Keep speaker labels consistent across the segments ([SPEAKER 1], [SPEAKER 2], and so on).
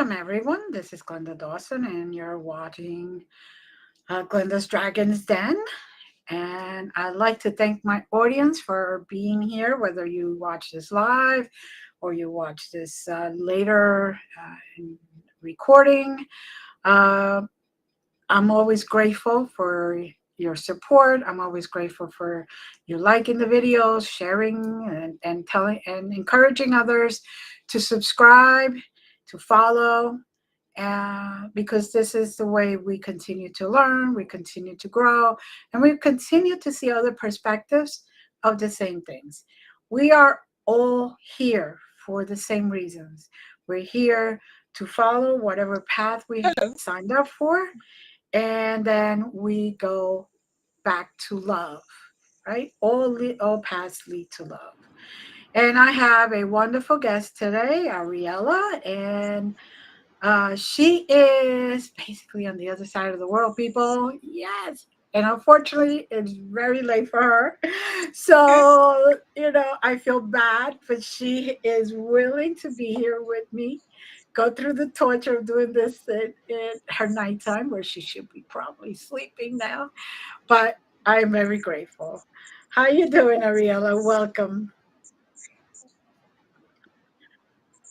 [SPEAKER 1] welcome everyone. This is Glenda Dawson, and you're watching Glenda's Dragon's Den. And I'd like to thank my audience for being here, whether you watch this live or you watch this later in recording. Uh, I'm always grateful for your support. I'm always grateful for you liking the videos, sharing, and telling and encouraging others to subscribe, to follow, because this is the way we continue to learn, we continue to grow, and we continue to see other perspectives of the same things. We are all here for the same reasons. We're here to follow whatever path we
[SPEAKER 2] Hello.
[SPEAKER 1] signed up for, and then we go back to love, right? All paths lead to love. And I have a wonderful guest today, Ariella, and she is basically on the other side of the world, people. Yes. And unfortunately, it's very late for her. So, I feel bad, but she is willing to be here with me, go through the torture of doing this in her nighttime, where she should be probably sleeping now. But I'm very grateful. How you doing, Ariella? Welcome.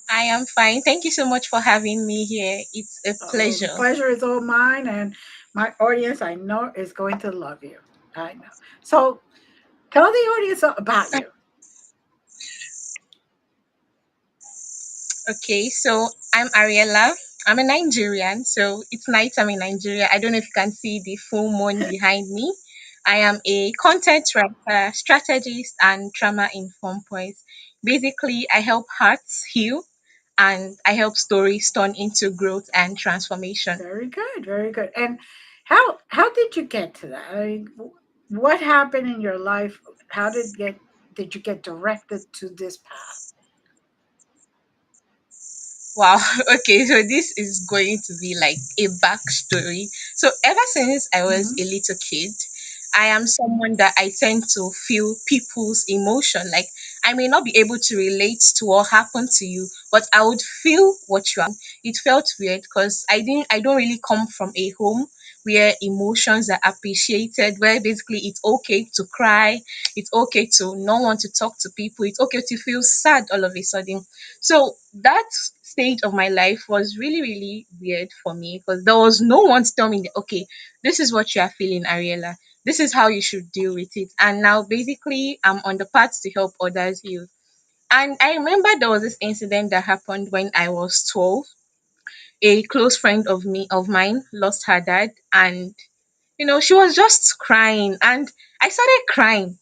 [SPEAKER 2] I am fine. Thank you so much for having me here. It's a
[SPEAKER 1] Oh, the
[SPEAKER 2] pleasure.
[SPEAKER 1] pleasure is all mine, and my audience, I know, is going to love you. I know. So tell the audience about you.
[SPEAKER 2] Okay, so I'm Ariella. I'm a Nigerian, so it's nighttime in Nigeria. I don't know if you can see the full moon behind me. I am a content writer, strategist, and trauma informed poet. Basically, I help hearts heal and I help stories turn into growth and transformation.
[SPEAKER 1] Very good, very good. And how did you get to that? What happened in your life? How did you get directed to this path?
[SPEAKER 2] Wow. Okay, so this is going to be like a backstory. So ever since I was
[SPEAKER 1] Hmm.
[SPEAKER 2] a little kid, I am someone that I tend to feel people's emotion. Like I may not be able to relate to what happened to you, but I would feel what you are. It felt weird because I don't really come from a home where emotions are appreciated, where basically it's okay to cry, it's okay to not want to talk to people, it's okay to feel sad all of a sudden. So that stage of my life was really, really weird for me because there was no one to tell me, that, okay, this is what you are feeling, Ariella. This is how you should deal with it. And now basically I'm on the path to help others heal. And I remember there was this incident that happened when I was 12. A close friend of mine lost her dad, and she was just crying, and I started crying.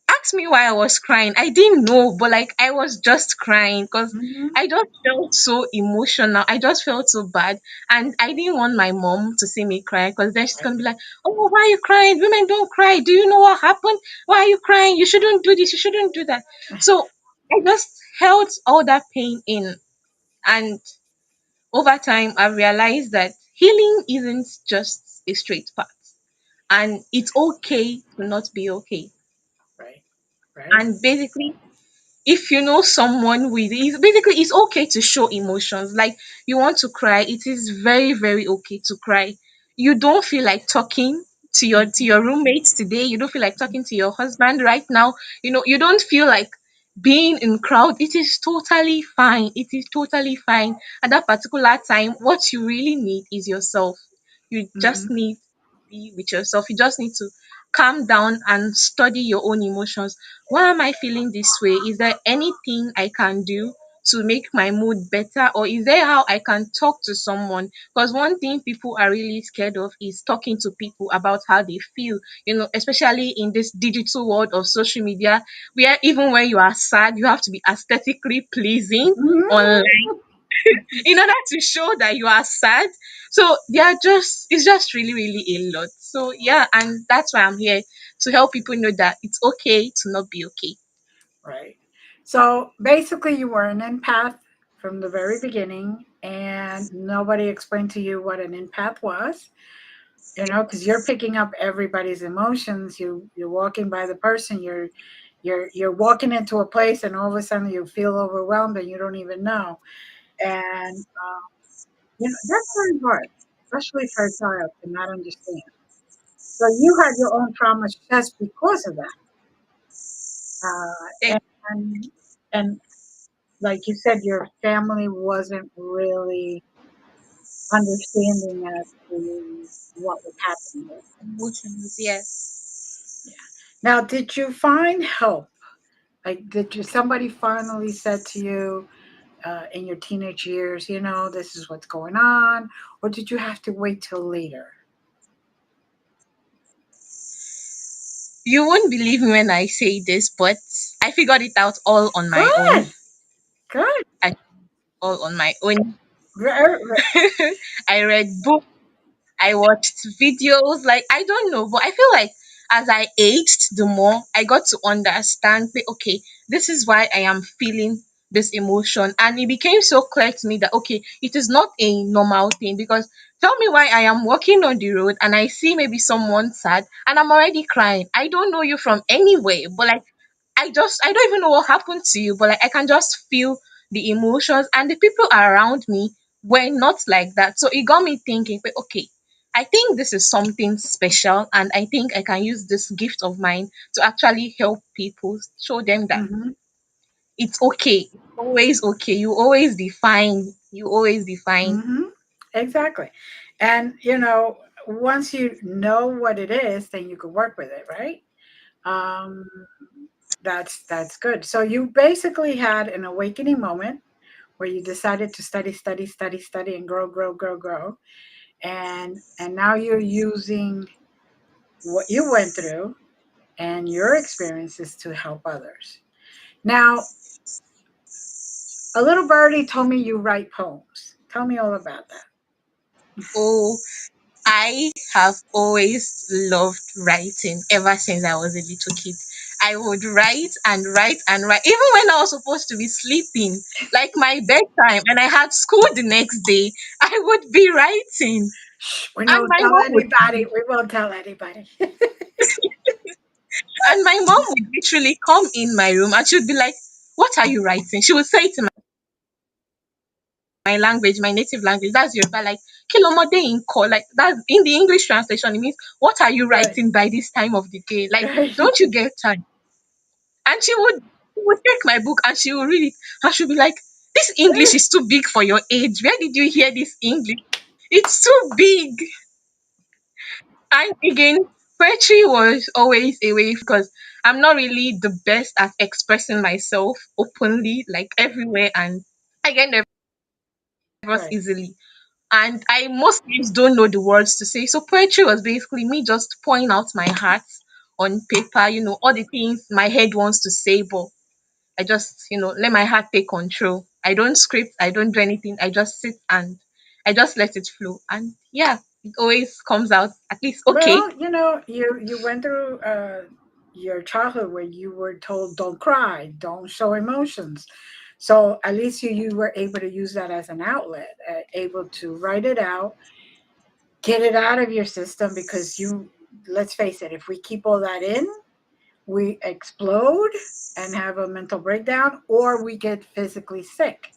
[SPEAKER 2] Asked me why I was crying. I didn't know, but like I was just crying because
[SPEAKER 1] Hmm.
[SPEAKER 2] I just felt so emotional. I just felt so bad. And I didn't want my mom to see me cry because then she's
[SPEAKER 1] Right.
[SPEAKER 2] gonna be like, "Oh, why are you crying? Women don't cry. Do you know what happened? Why are you crying? You shouldn't do this, you shouldn't do that." So I just held all that pain in, and over time I've realized that healing isn't just a straight path. And it's okay to not be okay.
[SPEAKER 1] Right. Right.
[SPEAKER 2] And basically, if you know someone with it, basically it's okay to show emotions. Like you want to cry, it is very, very okay to cry. You don't feel like talking to your roommates today, you don't feel like talking to your husband right now, you don't feel like being in crowd. It is totally fine. It is totally fine. At that particular time, what you really need is yourself. You just
[SPEAKER 1] Hmm.
[SPEAKER 2] need to be with yourself. You just need to calm down and study your own emotions. Why am I feeling this way? Is there anything I can do to make my mood better? Or is there how I can talk to someone? Because one thing people are really scared of is talking to people about how they feel, especially in this digital world of social media, where even when you are sad, you have to be aesthetically pleasing online in order to show that you are sad. So it's just really, really a lot. So yeah, and that's why I'm here to help people know that it's okay to not be okay.
[SPEAKER 1] Right. So basically, you were an empath from the very beginning, and nobody explained to you what an empath was. Because you're picking up everybody's emotions. You're walking by the person. You're walking into a place, and all of a sudden you feel overwhelmed, and you don't even know. And That's very hard, especially for a child to not understand. So you had your own traumas just because of that.
[SPEAKER 2] Eh,
[SPEAKER 1] And and like you said, your family wasn't really understanding as to what was happening there.
[SPEAKER 2] Emotions, yes.
[SPEAKER 1] Yeah. Now, did you find help? Like, did you somebody finally said to you in your teenage years, this is what's going on, or did you have to wait till later?
[SPEAKER 2] You won't believe me when I say this, but I figured it out all on my own.
[SPEAKER 1] Good, good.
[SPEAKER 2] I all on my own.
[SPEAKER 1] Very,
[SPEAKER 2] I read books. I watched videos, like I don't know, but I feel like as I aged, the more I got to understand, okay, this is why I am feeling this emotion. And it became so clear to me that, okay, it is not a normal thing. Because tell me why I am walking on the road and I see maybe someone sad and I'm already crying. I don't know you from anywhere, but like I don't even know what happened to you, but like I can just feel the emotions, and the people around me were not like that. So it got me thinking, but okay, I think this is something special, and I think I can use this gift of mine to actually help people, show them that
[SPEAKER 1] mm-hmm,
[SPEAKER 2] it's okay. It's always okay. You always be fine. You always be fine.
[SPEAKER 1] mm-hmm, exactly. And once you know what it is, then you can work with it, right? Um, that's good. So you basically had an awakening moment where you decided to study, study, study, study, and grow, grow, grow, grow, and now you're using what you went through and your experiences to help others. Now, a little birdie told me you write poems. Tell me all about that.
[SPEAKER 2] Oh, I have always loved writing ever since I was a little kid. I would write and write and write, even when I was supposed to be sleeping, like my bedtime, and I had school the next day. I would be writing,
[SPEAKER 1] Shh, we
[SPEAKER 2] and
[SPEAKER 1] don't
[SPEAKER 2] my
[SPEAKER 1] tell
[SPEAKER 2] mom would
[SPEAKER 1] anybody. We won't tell anybody.
[SPEAKER 2] and my mom would literally come in my room and she would be like, "What are you writing?" She would say it in my language, my native language. That's Yoruba, like "Kilomode in call." Like that's in the English translation. It means, "What are you
[SPEAKER 1] Right.
[SPEAKER 2] writing by this time of the day? Like,
[SPEAKER 1] Right.
[SPEAKER 2] don't you get time?" And she would take my book and she would read it and she'll be like, "This English is too big for your age. Where did you hear this English? It's too big." And again, poetry was always a way because I'm not really the best at expressing myself openly, like everywhere, and I get nervous
[SPEAKER 1] Right.
[SPEAKER 2] easily. And I most times don't know the words to say. So poetry was basically me just pouring out my heart on paper, all the things my head wants to say, but I just, let my heart take control. I don't script, I don't do anything. I just sit and I just let it flow. And yeah, it always comes out at least okay.
[SPEAKER 1] Well, you went through your childhood where you were told don't cry, don't show emotions. So at least you were able to use that as an outlet, able to write it out, get it out of your system because let's face it, if we keep all that in, we explode and have a mental breakdown, or we get physically sick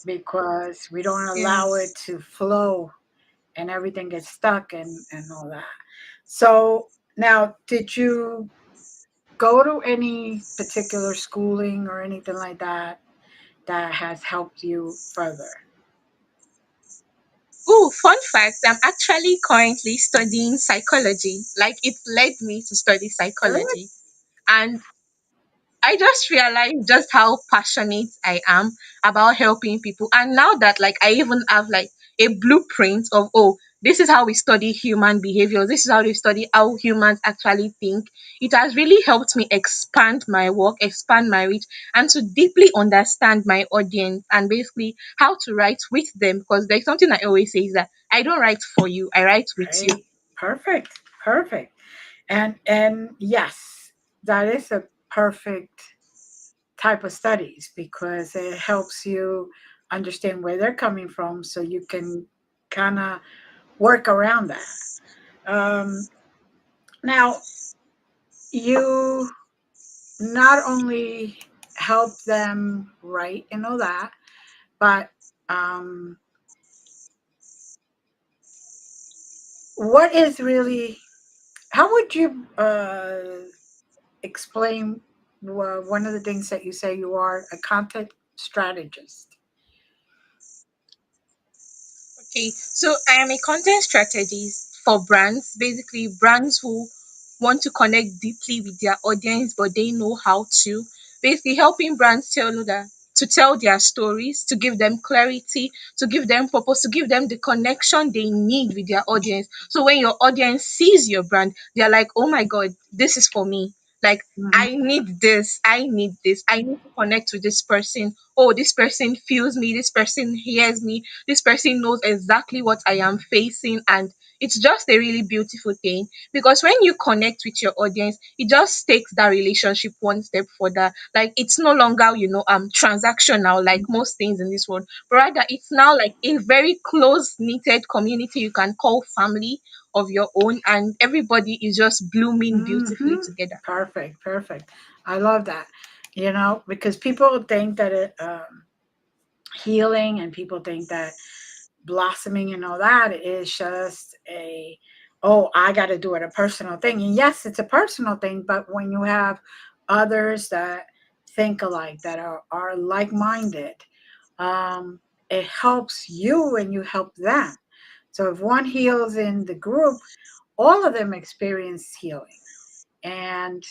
[SPEAKER 1] because we don't allow it
[SPEAKER 2] Yes.
[SPEAKER 1] to flow and everything gets stuck and all that. So now, did you go to any particular schooling or anything like that that has helped you further?
[SPEAKER 2] Oh, fun fact, I'm actually currently studying psychology. Like it led me to study
[SPEAKER 1] Good.
[SPEAKER 2] psychology. And I just realized just how passionate I am about helping people. And now that like I even have like a blueprint of, oh, this is how we study human behavior, this is how we study how humans actually think. It has really helped me expand my work, expand my reach, and to deeply understand my audience and basically how to write with them. Because there's something I always say is that I don't write for you, I write with you.
[SPEAKER 1] Right. Perfect. Perfect. And yes, that is a perfect type of studies because it helps you understand where they're coming from so you can kind of work around that. Um, Now, you not only help them write and all that, but um, what is really, how would you explain one of the things that you say you are a content strategist?
[SPEAKER 2] Okay, so I am a content strategist for brands, basically brands who want to connect deeply with their audience, but they know how to. Basically, helping brands to tell their stories, to give them clarity, to give them purpose, to give them the connection they need with their audience. So when your audience sees your brand, they're like, "Oh my God, this is for me." Like,
[SPEAKER 1] Hmm.
[SPEAKER 2] I need this, I need this, I need to connect with this person. Oh, this person feels me, this person hears me, this person knows exactly what I am facing. And it's just a really beautiful thing, because when you connect with your audience, it just takes that relationship one step further. Like, it's no longer, transactional like most things in this world, but rather it's now like a very close knitted community you can call family of your own, and everybody is just blooming beautifully
[SPEAKER 1] Hmm.
[SPEAKER 2] together.
[SPEAKER 1] Perfect, perfect. I love that. Because people think that healing, and people think that blossoming and all that is just oh, I got to do it, a personal thing. And yes, it's a personal thing, but when you have others that think alike, that are like minded, it helps you and you help them. So if one heals in the group, all of them experience healing. And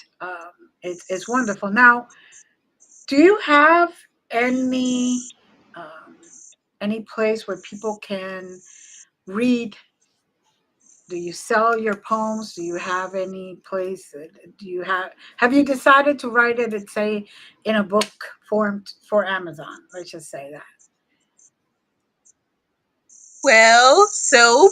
[SPEAKER 1] it's wonderful. Now, do you have any um, any place where people can read? Do you sell your poems? Do you have any place? Do you have you decided to write it and say in a book form for Amazon? Let's just say that.
[SPEAKER 2] Well, so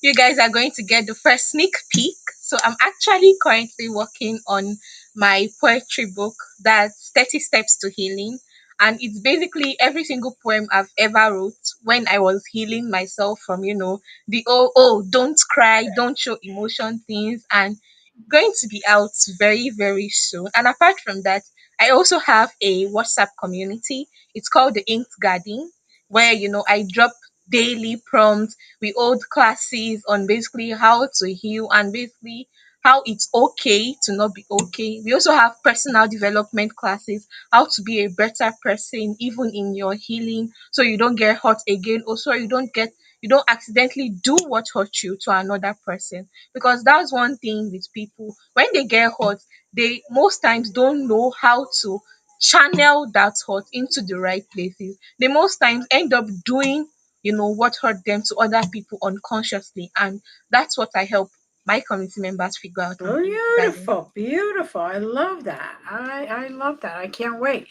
[SPEAKER 2] you guys are going to get the first sneak peek. So I'm actually currently working on my poetry book, that's 30 Steps to Healing. And it's basically every single poem I've ever wrote when I was healing myself from, the don't cry, don't show emotion things. And going to be out very, very soon. And apart from that, I also have a WhatsApp community. It's called the Inked Garden, where, I drop daily prompts. We hold classes on basically how to heal, and basically how it's okay to not be okay. We also have personal development classes, how to be a better person even in your healing, so you don't get hurt again, or so you don't accidentally do what hurt you to another person. Because that's one thing with people, when they get hurt, they most times don't know how to channel that hurt into the right places. They most times end up doing, what hurt them to other people unconsciously. And that's what I help my community members figure out in the Ink Garden.
[SPEAKER 1] Beautiful, beautiful. I love that. I love that. I can't wait.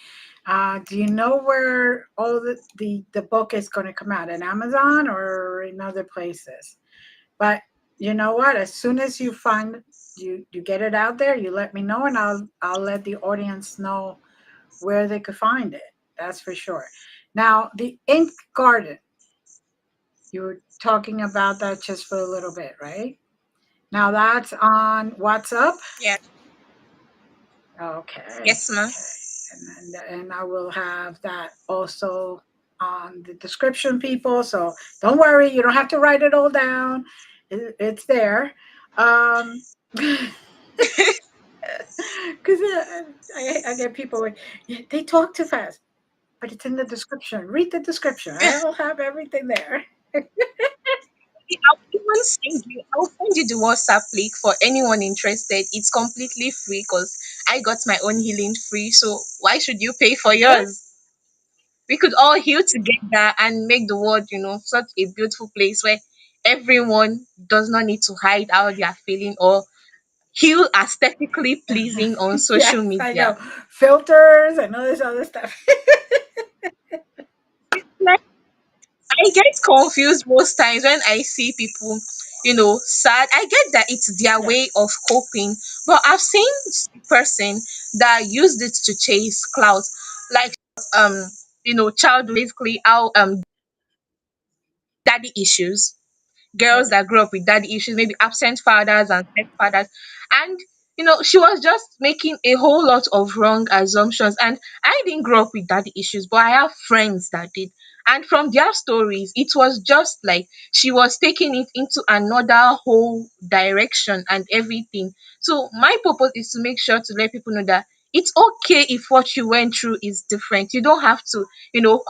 [SPEAKER 1] Do you know where all the book is going to come out, in Amazon or in other places? But you know what? As soon as you find you get it out there, you let me know, and I'll let the audience know where they could find it. That's for sure. Now, the Ink Garden, you were talking about that just for a little bit, right? Now that's on WhatsApp.
[SPEAKER 2] Yeah.
[SPEAKER 1] Okay,
[SPEAKER 2] Yes, ma'am.
[SPEAKER 1] okay. And I will have that also on the description, people. So don't worry, you don't have to write it all down. It's there. Um, because I get people like, "Yeah, they talk too fast," but it's in the description. Read the description. I'll have everything there.
[SPEAKER 2] I'll send you the WhatsApp link for anyone interested. It's completely free because I got my own healing free. So why should you pay for
[SPEAKER 1] Good.
[SPEAKER 2] yours? We could all heal together and make the world, such a beautiful place where everyone does not need to hide how they are feeling or heal aesthetically pleasing on social
[SPEAKER 1] Yes, I know.
[SPEAKER 2] media.
[SPEAKER 1] Filters and all this other stuff.
[SPEAKER 2] Like, I get confused most times when I see people, sad. I get that it's their
[SPEAKER 1] Yeah.
[SPEAKER 2] way of coping, but I've seen person that used it to chase clout, like um, child basically how daddy issues, girls
[SPEAKER 1] Right.
[SPEAKER 2] that grew up with daddy issues, maybe absent fathers and stepfathers. And, she was just making a whole lot of wrong assumptions. And I didn't grow up with daddy issues, but I have friends that did. And from their stories, it was just like she was taking it into another whole direction and everything. So my purpose is to make sure to let people know that it's okay if what you went through is different. You don't have to,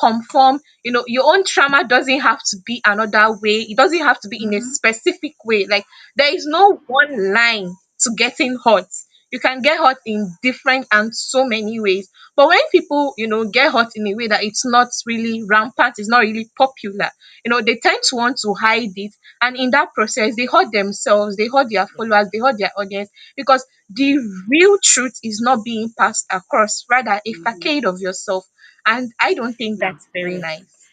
[SPEAKER 2] conform. Your own trauma doesn't have to be another way. It doesn't have to be in a
[SPEAKER 1] Mm-hmm.
[SPEAKER 2] specific way. Like, there is no one line to getting hurt. You can get hurt in different and so many ways. But when people, get hurt in a way that it's not really rampant, it's not really popular, they tend to want to hide it. And in that process, they hurt themselves, they hurt their
[SPEAKER 1] Yeah.
[SPEAKER 2] followers, they hurt their audience, because the real truth is not being passed across, rather a
[SPEAKER 1] Mm-hmm.
[SPEAKER 2] facade of yourself. And I don't think
[SPEAKER 1] No,
[SPEAKER 2] that's
[SPEAKER 1] it
[SPEAKER 2] very
[SPEAKER 1] isn't.
[SPEAKER 2] nice.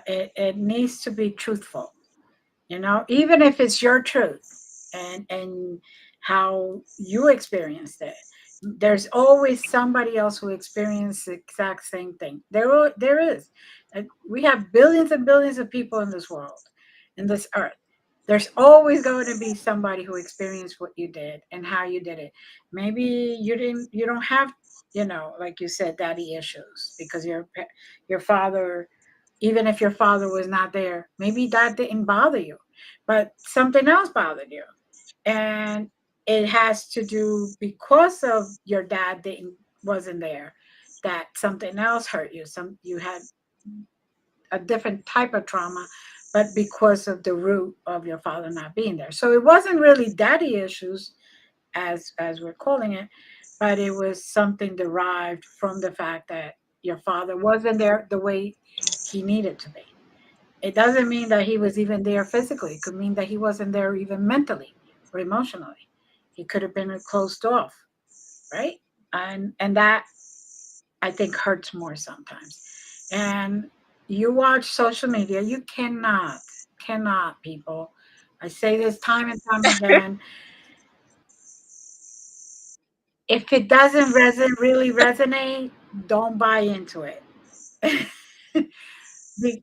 [SPEAKER 1] It needs to be truthful. Even if it's your truth and how you experienced it, there's always somebody else who experienced the exact same thing. There is. We have billions and billions of people in this world, in this earth. There's always going to be somebody who experienced what you did and how you did it. Maybe you don't have, like you said, daddy issues because your father, even if your father was not there, maybe that didn't bother you, but something else bothered you. And it has to do because of your dad didn't wasn't there, that something else hurt you. You had a different type of trauma, but because of the root of your father not being there. So it wasn't really daddy issues as we're calling it, but it was something derived from the fact that your father wasn't there the way he needed to be. It doesn't mean that he was even there physically. It could mean that he wasn't there even mentally or emotionally. He could have been closed off, right? And that, I think, hurts more sometimes. And you watch social media, you cannot, people. I say this time and time again. If it doesn't really resonate, don't buy into it. Be-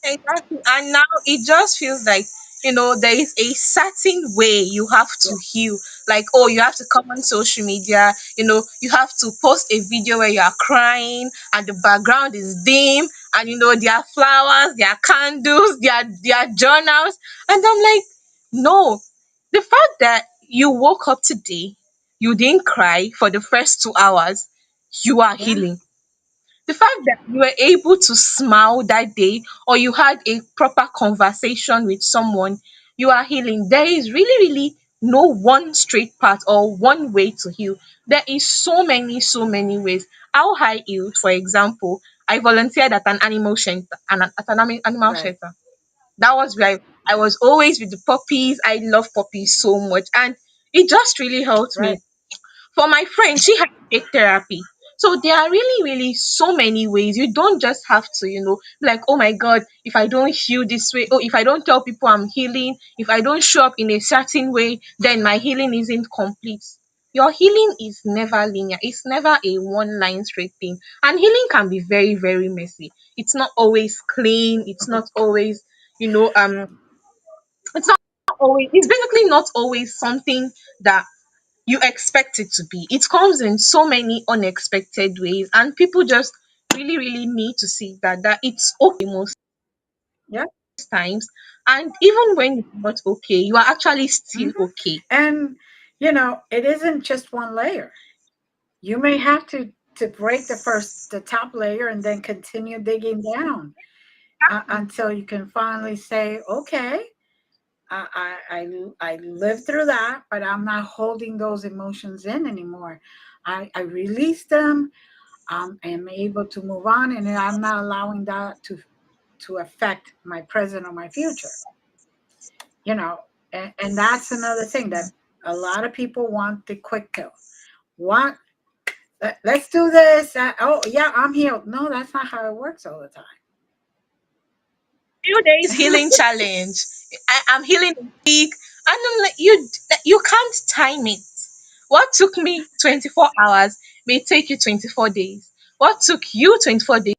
[SPEAKER 2] Exactly. And now it just feels like, there is a certain way you have
[SPEAKER 1] yeah,
[SPEAKER 2] to heal. Like, oh, you have to come on social media, you have to post a video where you are crying and the background is dim, and there are flowers, there are candles, there are journals. And I'm like, no. The fact that you woke up today, you didn't cry for the first 2 hours, you are
[SPEAKER 1] yeah,
[SPEAKER 2] healing. The fact that you were able to smile that day, or you had a proper conversation with someone, you are healing. There is really, really no one straight path or one way to heal. There is so many ways. How I healed, for example, I volunteered at an animal shelter, animal
[SPEAKER 1] right.
[SPEAKER 2] shelter. That was where I was always with the puppies. I love puppies so much, and it just really helped
[SPEAKER 1] Right.
[SPEAKER 2] me. For my friend, she had to take therapy. So there are really, really so many ways. You don't just have to, be like, oh my God, if I don't heal this way, oh, if I don't tell people I'm healing, if I don't show up in a certain way, then my healing isn't complete. Your healing is never linear. It's never a one line straight thing. And healing can be very, very messy. It's not always clean. It's not always, you know, it's not always, it's basically not always something that you expect it to be. It comes in so many unexpected ways, and people just really, really need to see that it's okay most
[SPEAKER 1] Yeah.
[SPEAKER 2] times. And even when you're not okay, you are actually still
[SPEAKER 1] Hmm.
[SPEAKER 2] okay.
[SPEAKER 1] And it isn't just one layer. You may have to break the top layer and then continue digging down until you can finally say, okay, I lived through that, but I'm not holding those emotions in anymore. I release them. I am able to move on, and I'm not allowing that to affect my present or my future. You know, and that's another thing that a lot of people want the quick kill. Want let's do this. Oh yeah, I'm healed. No, that's not how it works all the
[SPEAKER 2] Few days healing
[SPEAKER 1] time.
[SPEAKER 2] challenge. I'm healing in a week, and I'm like, you can't time it. What took me 24 hours may take you 24 days. What took you 24 days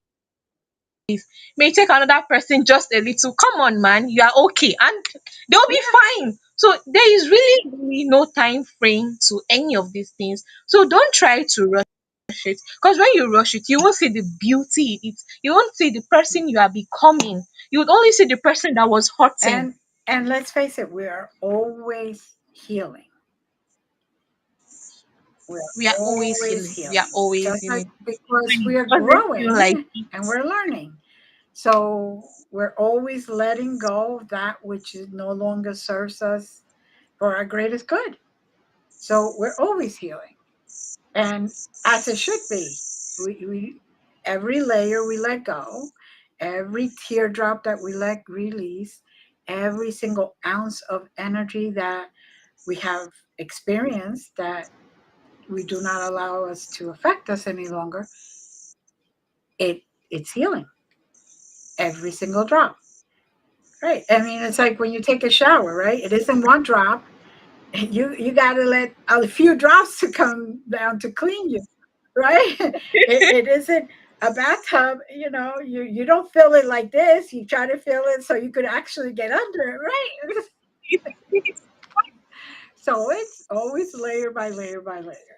[SPEAKER 2] may take another person just a little. Come on, man, you are okay, and they'll be
[SPEAKER 1] Yeah.
[SPEAKER 2] fine. So there is really, really no time frame to any of these things. So don't try to rush. it, because when you rush it, you won't see the beauty in it. You won't see the person you are becoming. You would only see the person that was hurting.
[SPEAKER 1] and and let's face it, we are always healing. We're
[SPEAKER 2] We are always
[SPEAKER 1] always
[SPEAKER 2] healing. We are
[SPEAKER 1] healing,
[SPEAKER 2] always
[SPEAKER 1] just like
[SPEAKER 2] healing.
[SPEAKER 1] because
[SPEAKER 2] When
[SPEAKER 1] we are
[SPEAKER 2] it doesn't feel like
[SPEAKER 1] growing
[SPEAKER 2] it.
[SPEAKER 1] and we're learning. So we're always letting go of that which no longer serves us for our greatest good. So we're always healing. And as it should be, we every layer we let go, every teardrop that we let release, every single ounce of energy that we have experienced that we do not allow us to affect us any longer, it it's healing. Every single drop. Right. I mean, it's like when you take a shower, right? It isn't one drop. You got to let a few drops to come down to clean you, right? It isn't a bathtub. You don't fill it like this. You try to fill it so you could actually get under it, right? So it's always layer by layer by layer.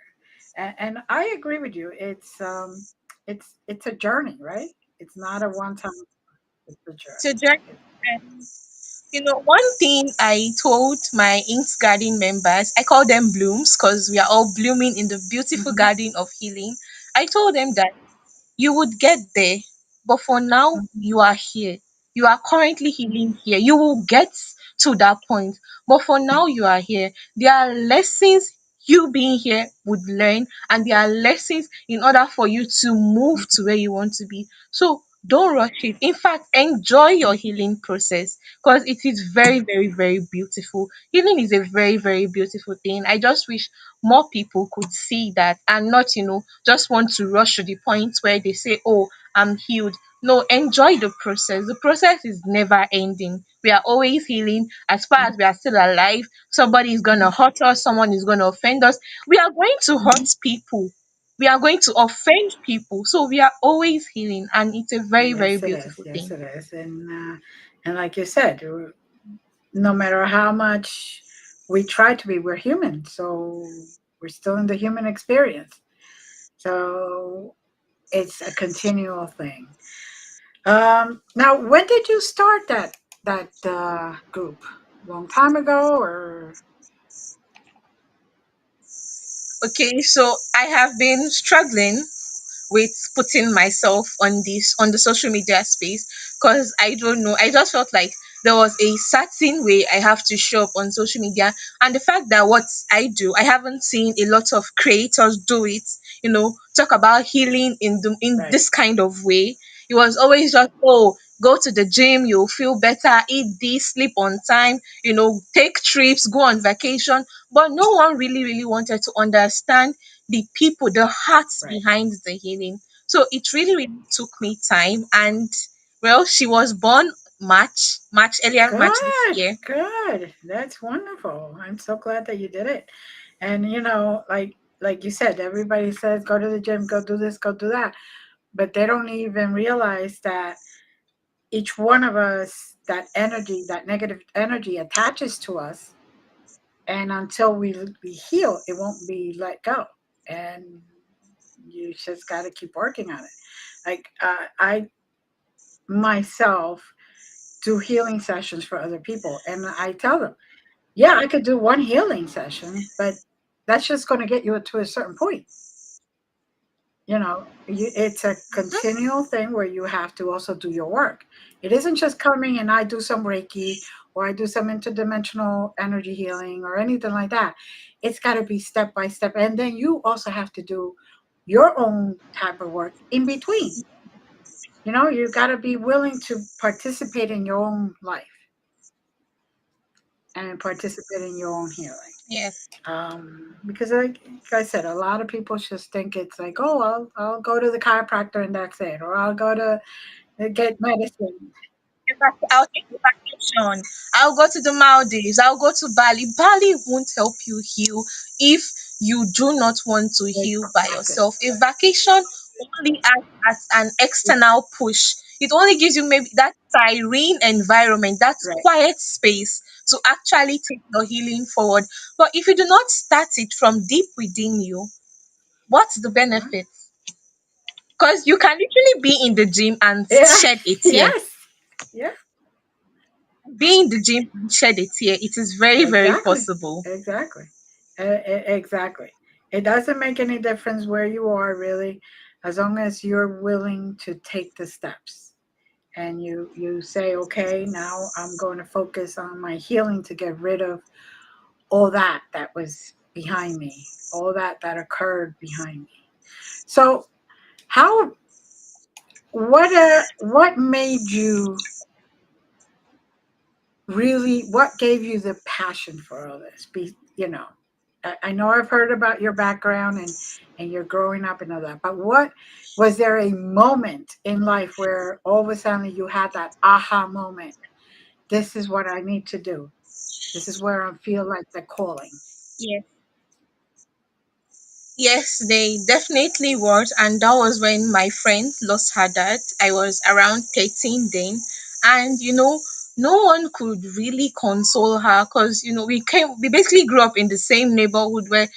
[SPEAKER 1] And I agree with you. It's a journey, right? It's not a one time. It's a
[SPEAKER 2] So
[SPEAKER 1] journey.
[SPEAKER 2] just, one thing I told my Ink Garden members, I call them blooms because we are all blooming in the beautiful
[SPEAKER 1] Mhm,
[SPEAKER 2] garden of healing. I told them that you would get there, but for now,
[SPEAKER 1] mhm,
[SPEAKER 2] you are here. You are currently healing here. You will get to that point, but for now, you are here. There are lessons you being here would learn, and there are lessons in order for you to move
[SPEAKER 1] mhm,
[SPEAKER 2] to where you want to be. So don't rush it. In fact, enjoy your
[SPEAKER 1] mhm.
[SPEAKER 2] healing process because it is very, very, very beautiful. Healing is a very, very beautiful thing. I just wish more people could see that and not, just want to rush to the point where they say, oh, I'm healed. No, enjoy the process. The process is never ending. We are always healing as far as we are still alive. Somebody is going to hurt us, someone is going to offend us. We are going to hurt
[SPEAKER 1] Mhm.
[SPEAKER 2] people. We are going to offend people. So we are always healing, and it's a very, very
[SPEAKER 1] Yes, it is.
[SPEAKER 2] beautiful
[SPEAKER 1] Yes,
[SPEAKER 2] thing.
[SPEAKER 1] it is. And like you said, no matter how much we try to be, we're human. So we're still in the human experience. So it's a continual thing. Now, when did you start that group? Long time ago, or
[SPEAKER 2] Okay, so I have been struggling with putting myself on the social media space because I don't know. I just felt like there was a certain way I have to show up on social media, and the fact that what I do, I haven't seen a lot of creators do it. Talk about healing in
[SPEAKER 1] right,
[SPEAKER 2] this kind of way. It was always just, oh, go to the gym, you'll feel better, eat this, sleep on time, take trips, go on vacation. But no one really, really wanted to understand the people, the hearts
[SPEAKER 1] right.
[SPEAKER 2] behind the healing. So it really, really took me time. And well, she was born earlier March this
[SPEAKER 1] Good,
[SPEAKER 2] year.
[SPEAKER 1] good. That's wonderful. I'm so glad that you did it. And like you said, everybody says go to the gym, go do this, go do that, but they don't even realize that each one of us, that energy, that negative energy attaches to us, and until we heal, it won't be let go. And you just got to keep working on it. Like I myself do healing sessions for other people, and I tell them, yeah, I could do one healing session, but that's just going to get you to a certain point. It's a
[SPEAKER 2] Mhm.
[SPEAKER 1] continual thing where you have to also do your work. It isn't just coming and I do some Reiki or I do some interdimensional energy healing or anything like that. It's got to be step by step. And then you also have to do your own type of work in between. You got to be willing to participate in your own life and participate in your own healing.
[SPEAKER 2] Yes.
[SPEAKER 1] Because like I said, a lot of people just think it's like, oh, I'll go to the chiropractor and that's it, or I'll go to get medicine.
[SPEAKER 2] I'll take a vacation. I'll go to the Maldives. I'll go to Bali. Bali won't help you heal if you do not want to heal by
[SPEAKER 1] Exactly.
[SPEAKER 2] yourself. A vacation only acts as an external push. It only gives you maybe that serene environment, that
[SPEAKER 1] Right.
[SPEAKER 2] quiet space to actually take your healing forward. But if you do not start it from deep within you, What's the
[SPEAKER 1] Huh?
[SPEAKER 2] benefit? Because you can literally be in the gym and
[SPEAKER 1] Yeah.
[SPEAKER 2] shed a tear.
[SPEAKER 1] Yes. Yeah.
[SPEAKER 2] Be in the gym and shed a tear. It is very, very
[SPEAKER 1] Exactly.
[SPEAKER 2] possible.
[SPEAKER 1] Exactly. Exactly. It doesn't make any difference where you are really, as long as you're willing to take the steps and you say, okay, now I'm going to focus on my healing to get rid of all that was behind me, all that occurred behind me. So how what made you really, what gave you the passion for all this? I know I've heard about your background and you're growing up and all that, but what was there a moment in life where all of a sudden you had that aha moment? This is what I need to do. This is where I feel like the calling.
[SPEAKER 2] Yes. Yes, they definitely was. And that was when my friend lost her dad. I was around 13 then. And, no one could really console her because, we basically grew up in the same neighborhood where,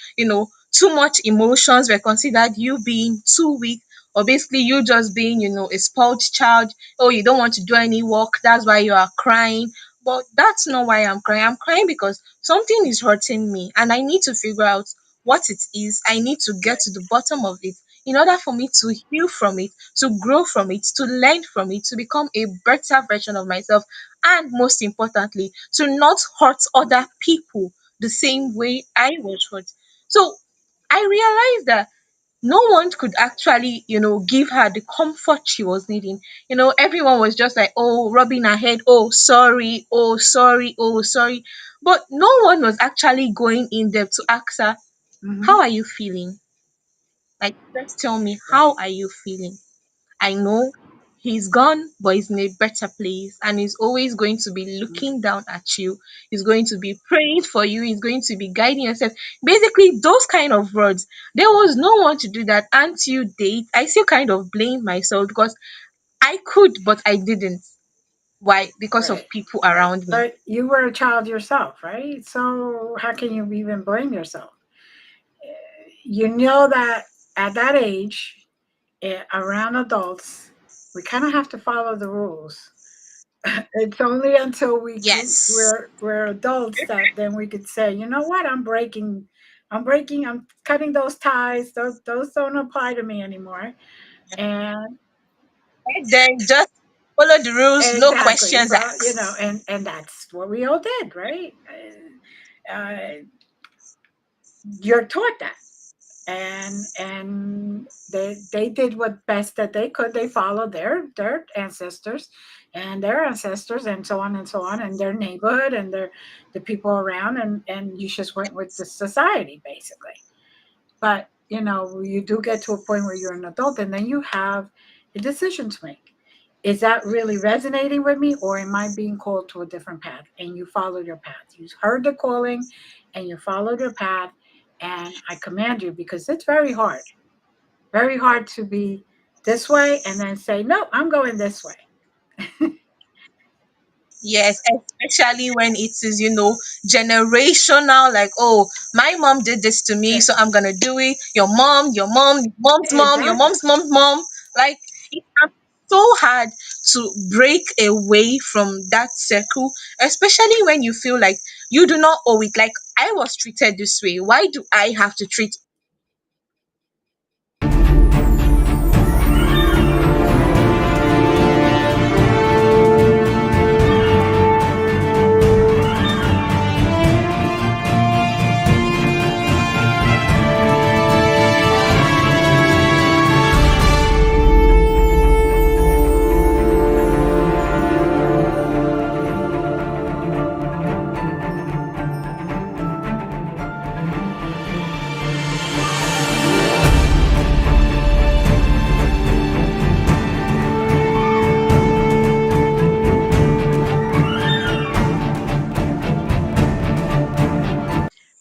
[SPEAKER 2] too much emotions were considered you being too weak, or basically you just being, a spoiled child. Oh, you don't want to do any work. That's why you are crying. But that's not why I'm crying. I'm crying because something is hurting me and I need to figure out what it is. I need to get
[SPEAKER 1] Right.
[SPEAKER 2] to the bottom of it in order for me to heal from it, to grow from it, to learn from it, to become a better version of myself, and most importantly, to not hurt other people the same way I was hurt. So I realized that no one could actually, give her the comfort she was needing. Everyone was just like, oh, rubbing her head, oh, sorry, oh, sorry, oh, sorry. But no one was actually going in depth to ask her,
[SPEAKER 1] Mm-hmm.
[SPEAKER 2] how are you feeling? Like, just tell me, how
[SPEAKER 1] Right.
[SPEAKER 2] are you feeling? I know he's gone, but he's in a better place, and he's always going to be
[SPEAKER 1] Mhm.
[SPEAKER 2] looking down at you. He's going to be praying for you. He's going to be guiding yourself. Basically, those kind of words. There was no one to do that until date. I still kind of blame myself because I could, but I didn't. Why? Because of
[SPEAKER 1] Right.
[SPEAKER 2] people
[SPEAKER 1] Right.
[SPEAKER 2] around me.
[SPEAKER 1] But you were a child yourself, right? So how can you even blame yourself? You know that at that age, around adults, we kind of have to follow the rules. It's only until
[SPEAKER 2] Yes.
[SPEAKER 1] we're adults that then we could say, you know what, I'm cutting those ties. Those don't apply to me anymore. And
[SPEAKER 2] And then just follow the rules, no
[SPEAKER 1] exactly,
[SPEAKER 2] questions
[SPEAKER 1] so
[SPEAKER 2] asked.
[SPEAKER 1] and that's what we all did, right? You're taught that, and they did what best that they could. They followed their ancestors and their ancestors and so on and so on, and their neighborhood and the people around, and you just went with the society basically. But you do get to a point where you're an adult and then you have a decision to make. Is that really resonating with me, or am I being called to a different path? And you followed your path. You heard the calling and you followed your path. And I command you, because it's very hard to be this way and then say, no, I'm going this way.
[SPEAKER 2] Yes, especially when it is, generational, like, oh, my mom did this to me,
[SPEAKER 1] Yeah,
[SPEAKER 2] so I'm gonna do it. Your mom, your mom's mom, your
[SPEAKER 1] exactly.
[SPEAKER 2] mom's mom's mom. Like, it can be so hard to break away from that circle, especially when you feel like you do not owe it. Like, I was treated this way. Why do I have to treat?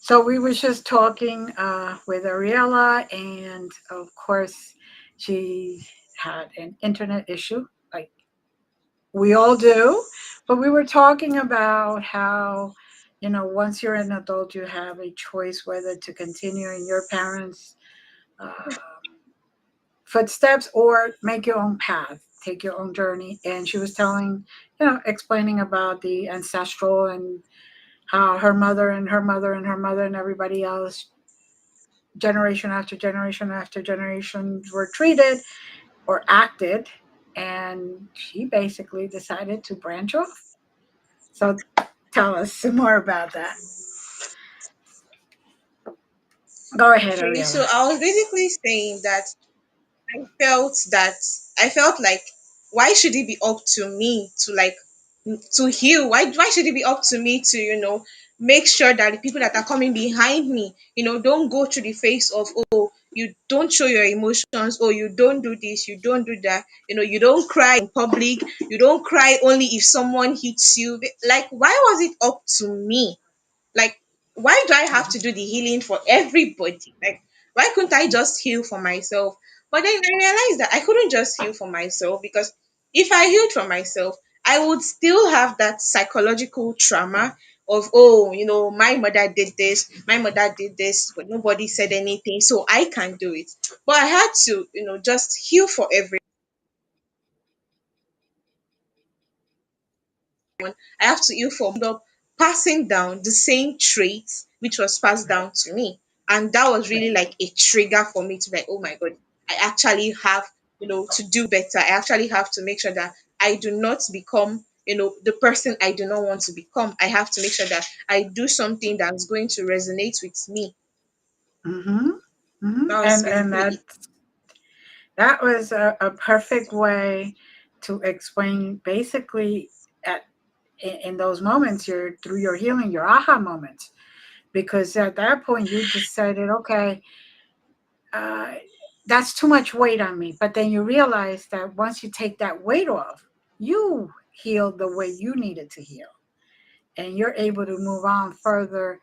[SPEAKER 1] So we was just talking with Ariella, and of course, she had an internet issue, like we all do. But we were talking about how, once you're an adult, you have a choice whether to continue in your parents' footsteps, or make your own path, take your own journey. And she was telling, explaining about the ancestral and how her mother and her mother and her mother and everybody else, generation after generation after generation, were treated or acted. And she basically decided to branch off. So tell us some more about that. Go ahead,
[SPEAKER 2] Okay, so
[SPEAKER 1] Ariella.
[SPEAKER 2] I was basically saying that I felt that I felt like, why should it be up to me to like to heal? Why should it be up to me to, make sure that the people that are coming behind me, don't go through the phase of, oh, you don't show your emotions, oh, you don't do this, you don't do that, you don't cry in public, you don't cry only if someone hits you. Like, why was it up to me? Like, why do I have to do the healing for everybody? Like, why couldn't I just heal for myself? But then I realized that I couldn't just heal for myself, because if I healed for myself, I would still have that psychological trauma of, oh, my mother did this, my mother did this, but nobody said anything, so I can't do it. But I had to, just heal for everyone. I have to heal for up passing down the same traits which was passed
[SPEAKER 1] Right.
[SPEAKER 2] down to me. And that was really like a trigger for me to be like, oh my God, I actually have, to do better. I actually have to make sure that I do not become, the person I do not want to become. I have to make sure that I do something that's going to resonate with me.
[SPEAKER 1] Mm-hmm. Mm-hmm.
[SPEAKER 2] That was
[SPEAKER 1] And
[SPEAKER 2] basically it.
[SPEAKER 1] that was a perfect way to explain basically at in those moments, your through your healing, your aha moments, because at that point you decided, okay, uh, that's too much weight on me. But then you realize that once you take that weight off, you healed the way you needed to heal, and you're able to move on further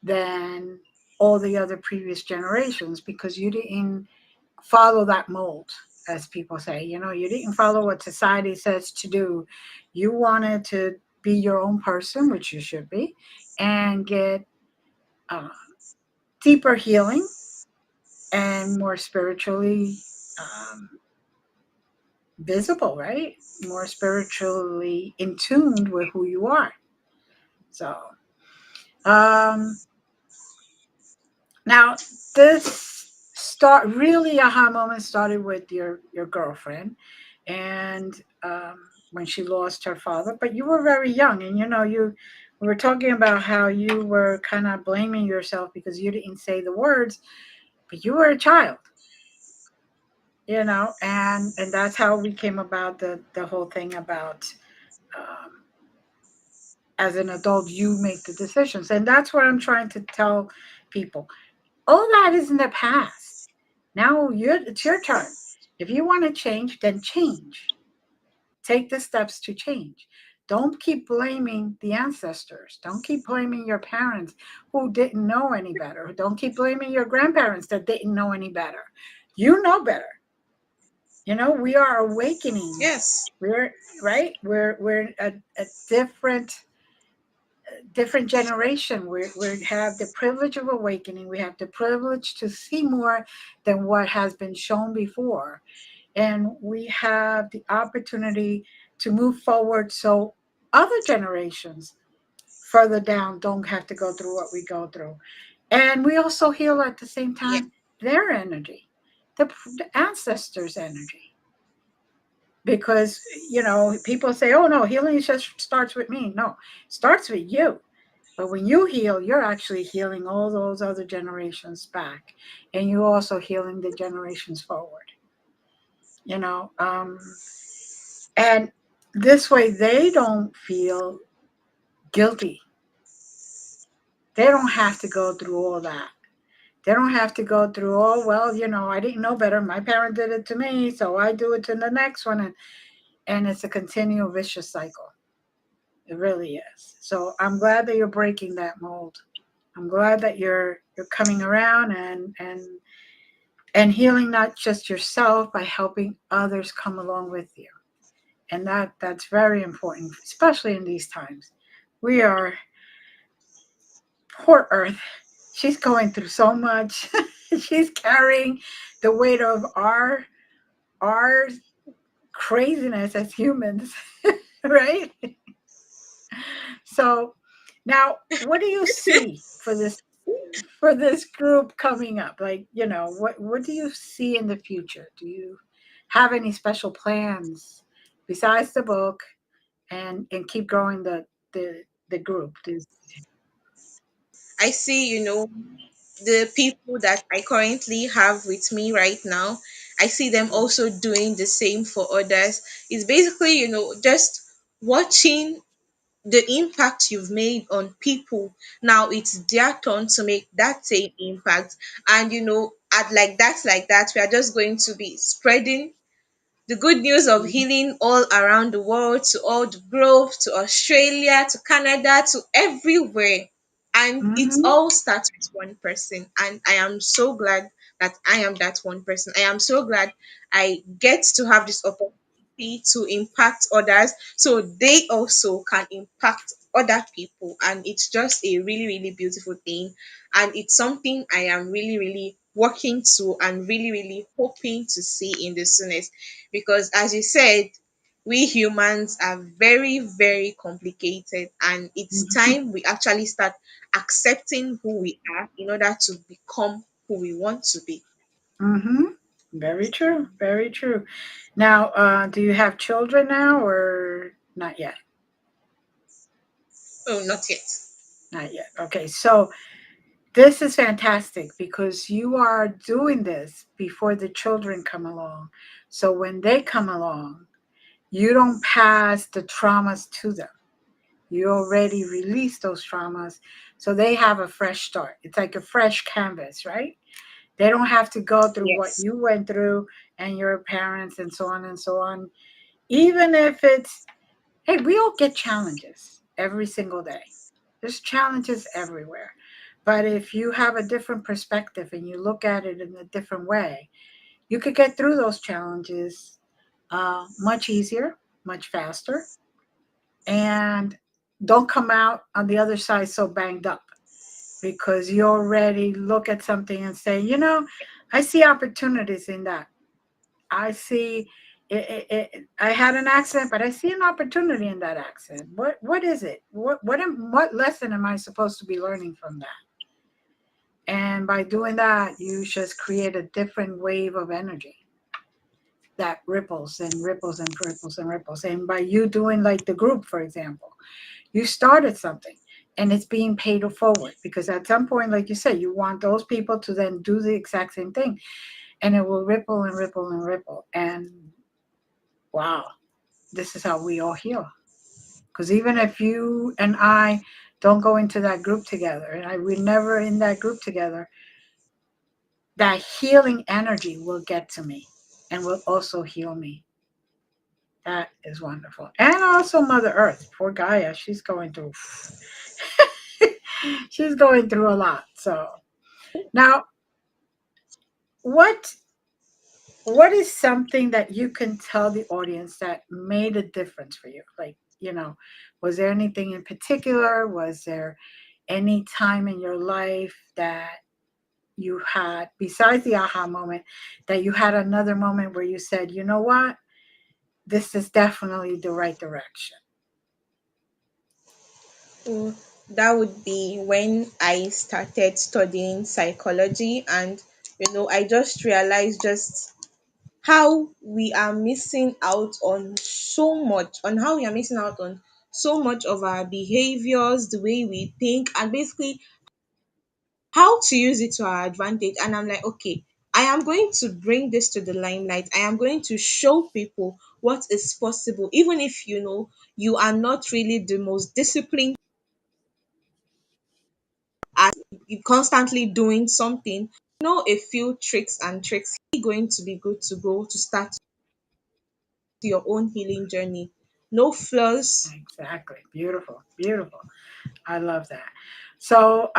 [SPEAKER 1] than all the other previous generations because you didn't follow that mold, as people say. You didn't follow what society says to do. You wanted to be your own person, which you should be, and get uh, deeper healing and more spiritually visible, right? More spiritually in tuned with who you are. So, um, now this really aha moment started with your girlfriend, and when she lost her father. But you were very young, and you we were talking about how you were kind of blaming yourself because you didn't say the words, but you were a child, and that's how we came about the whole thing about um, as an adult you make the decisions, and that's what I'm trying to tell people. All that is in the past. Now it's your turn. If you want to change, then change. Take the steps to change. Don't keep blaming the ancestors. Don't keep blaming your parents who didn't know any better. Don't keep blaming your grandparents that didn't know any better. You know better. We are awakening.
[SPEAKER 2] Yes.
[SPEAKER 1] We're right. We're a different generation. We have the privilege of awakening. We have the privilege to see more than what has been shown before. And we have the opportunity to move forward so other generations further down don't have to go through what we go through. And we also heal at the same
[SPEAKER 2] Yeah.
[SPEAKER 1] time their energy, the ancestors' energy. Because, people say, oh no, healing just starts with me. No, it starts with you. But when you heal, you're actually healing all those other generations back. And you're also healing the generations forward. You know, um, and this way they don't feel guilty. They don't have to go through all that. They don't have to go through, oh, well, I didn't know better. My parent did it to me, so I do it to the next one. And it's a continual vicious cycle. It really is. So I'm glad that you're breaking that mold. I'm glad that you're coming around and healing not just yourself by helping others come along with you. And that's very important, especially in these times. We are poor Earth. She's going through so much. She's carrying the weight of our craziness as humans, right? So now, what do you see for this group coming up? Like, what do you see in the future? Do you have any special plans besides the book and keep growing the group?
[SPEAKER 2] I see, the people that I currently have with me right now, I see them also doing the same for others. It's basically, just watching the impact you've made on people. Now it's their turn to make that same impact. And, at like that, we are just going to be spreading the good news of healing all around the world, to all the grove, to Australia, to Canada, to everywhere. And it
[SPEAKER 1] Mm-hmm.
[SPEAKER 2] all starts with one person. And I am so glad that I am that one person. I am so glad I get to have this opportunity to impact others so they also can impact other people. And it's just a really, really beautiful thing. And it's something I am really, really working to and really, really hoping to see in the soonest, because as you said, we humans are very, very complicated, and it's time we actually start accepting who we are in order to become who we want to be.
[SPEAKER 1] Mm-hmm. Very true. Very true. Now, do you have children now or not yet?
[SPEAKER 2] Oh, not yet.
[SPEAKER 1] Not yet. Okay. So this is fantastic because you are doing this before the children come along. So when they come along, you don't pass the traumas to them. You already release those traumas. So they have a fresh start. It's like a fresh canvas, right? They don't have to go through what
[SPEAKER 2] Yes.
[SPEAKER 1] you went through and your parents and so on and so on. Even if it's, hey, we all get challenges every single day. There's challenges everywhere. But if you have a different perspective and you look at it in a different way, you could get through those challenges much easier, much faster, and don't come out on the other side so banged up because you already look at something and say, I see opportunities in that. I see I had an accident, but I see an opportunity in that accident. What is it? What lesson am I supposed to be learning from that? And by doing that, you just create a different wave of energy that ripples and ripples and ripples and ripples. And by you doing like the group, for example, you started something and it's being paid forward because at some point, like you said, you want those people to then do the exact same thing and it will ripple and ripple and ripple. And wow, this is how we all heal. Because even if you and I don't go into that group together, and we're never in that group together, that healing energy will get to me and will also heal me. That is wonderful. And also Mother Earth, poor Gaia, she's going through she's going through a lot. So now what what is something that you can tell the audience that made a difference for you? Like, was there anything in particular? Was there any time in your life that you had, besides the aha moment, that you had another moment where you said, you know what? This is definitely the right direction.
[SPEAKER 2] So that would be when I started studying psychology, and I just realized just how we are missing out on so much, on how we are missing out on so much of our behaviors, the way we think, and basically how to use it to our advantage. And I'm like, okay, I am going to bring this to the limelight. I am going to show people what is possible, even if you are not really the most disciplined at constantly doing something. A few tricks and tricks, you're going to be good to go to start your own healing journey. No flaws.
[SPEAKER 1] Exactly. Beautiful. Beautiful. I love that. So,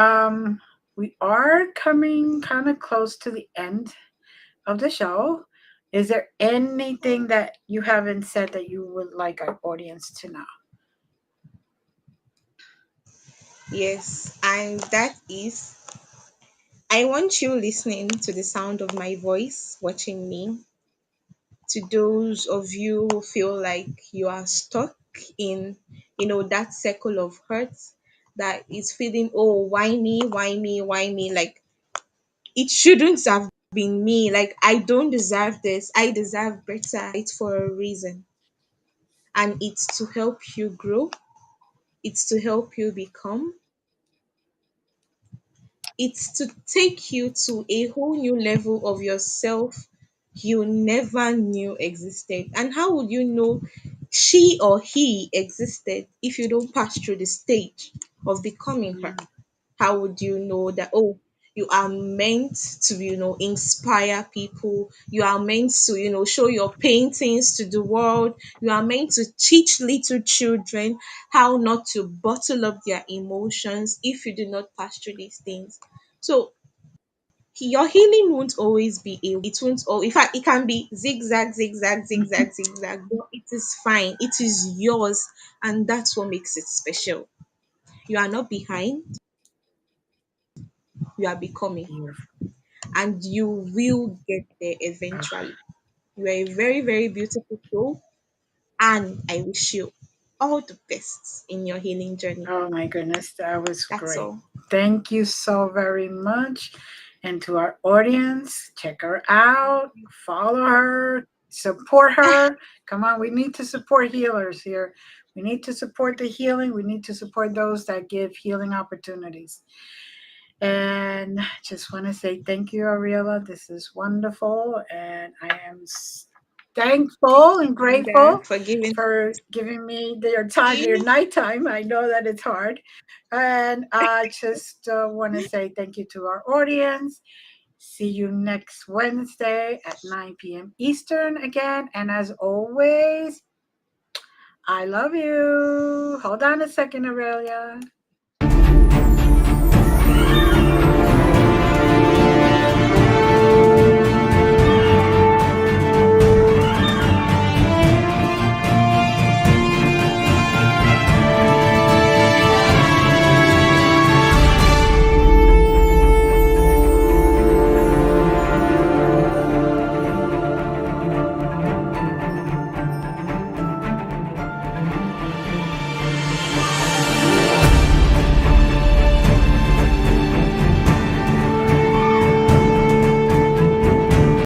[SPEAKER 1] we are coming kind of close to the end of the show. Is there anything that you haven't said that you would like our audience to know?
[SPEAKER 2] Yes, and that is, I want you listening to the sound of my voice, watching me, to those of you who feel like you are stuck in, that circle of hurt that is feeling, oh, why me, why me, why me? Like, it shouldn't have been me. Like, I don't deserve this. I deserve better. It's for a reason. And it's to help you grow, it's to help you become, it's to take you to a whole new level of yourself you never knew existed. And how would you know she or he existed if you don't pass through the stage of becoming her?
[SPEAKER 1] Mm.
[SPEAKER 2] How would you know that, oh, you are meant to, inspire people, you are meant to, show your paintings to the world, you are meant to teach little children how not to bottle up their emotions if you do not pass through these things. So your healing won't always be a, it won't all, in fact, it can be zigzag, zigzag, zigzag, zigzag, but it is fine, it is yours. And that's what makes it special. You are not behind, you are becoming,
[SPEAKER 1] Beautiful.
[SPEAKER 2] and you will get there
[SPEAKER 1] Ah,
[SPEAKER 2] eventually. You are a very, very beautiful soul, and I wish you all the best in your healing journey.
[SPEAKER 1] oh my goodness, that was
[SPEAKER 2] That's
[SPEAKER 1] great.
[SPEAKER 2] all.
[SPEAKER 1] Thank you so very much. And to our audience, check her out, follow her, support her. Come on, we need to support healers here. We need to support the healing. We need to support those that give healing opportunities. And just want to say thank you, Ariella. This is wonderful. And I am thankful and
[SPEAKER 2] Linda,
[SPEAKER 1] grateful
[SPEAKER 2] for giving
[SPEAKER 1] for giving me your time, your
[SPEAKER 2] you.
[SPEAKER 1] nighttime. I know that it's hard. And I just want to say thank you to our audience. See you next Wednesday at 9 p.m. Eastern again. And as always, I love you. Hold on a second, Aurelia.